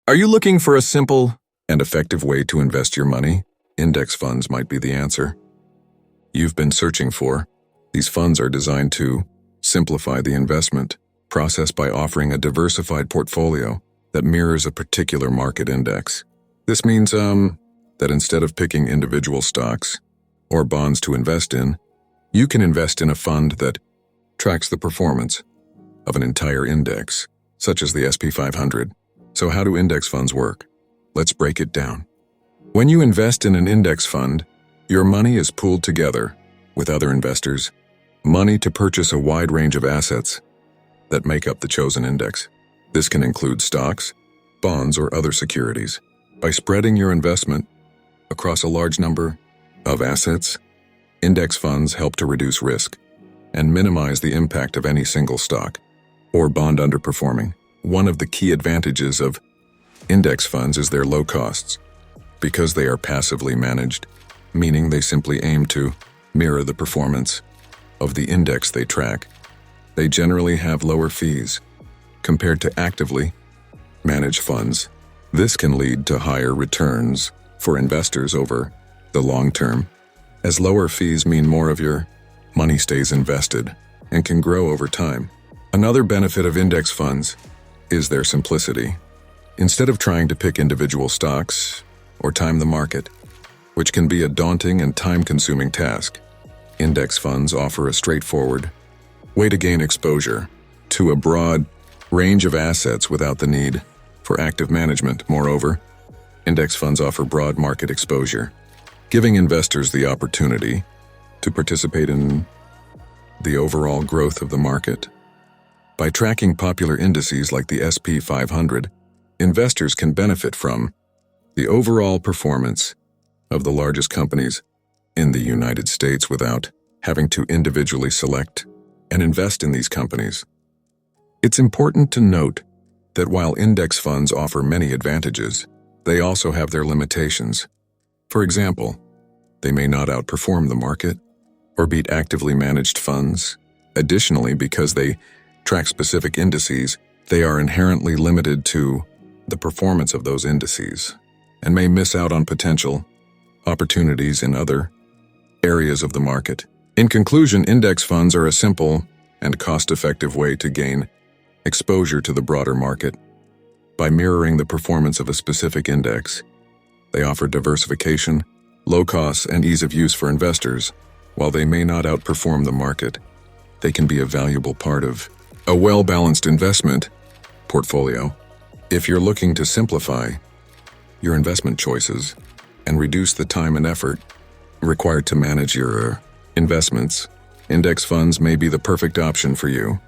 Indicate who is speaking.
Speaker 1: Are you looking for a simple and effective way to invest your money? Index funds might be the answer you've been searching for. These funds are designed to simplify the investment process by offering a diversified portfolio that mirrors a particular market index. This means that instead of picking individual stocks or bonds to invest in, you can invest in a fund that tracks the performance of an entire index, such as the S&P 500. So how do index funds work? Let's break it down. When you invest in an index fund, your money is pooled together with other investors' money to purchase a wide range of assets that make up the chosen index. This can include stocks, bonds, or other securities. By spreading your investment across a large number of assets, index funds help to reduce risk and minimize the impact of any single stock or bond underperforming. One of the key advantages of index funds is their low costs. Because they are passively managed, meaning they simply aim to mirror the performance of the index they track, they generally have lower fees compared to actively managed funds. This can lead to higher returns for investors over the long term, as lower fees mean more of your money stays invested and can grow over time. Another benefit of index funds is their simplicity. Instead of trying to pick individual stocks or time the market, which can be a daunting and time-consuming task, index funds offer a straightforward way to gain exposure to a broad range of assets without the need for active management. Moreover, index funds offer broad market exposure, giving investors the opportunity to participate in the overall growth of the market. By tracking popular indices like the S&P 500, investors can benefit from the overall performance of the largest companies in the United States without having to individually select and invest in these companies. It's important to note that while index funds offer many advantages, they also have their limitations. For example, they may not outperform the market or beat actively managed funds. Additionally, because they track specific indices, they are inherently limited to the performance of those indices and may miss out on potential opportunities in other areas of the market. In conclusion, index funds are a simple and cost-effective way to gain exposure to the broader market. By mirroring the performance of a specific index, they offer diversification, low costs, and ease of use for investors. While they may not outperform the market, they can be a valuable part of a well-balanced investment portfolio. If you're looking to simplify your investment choices and reduce the time and effort required to manage your investments, index funds may be the perfect option for you.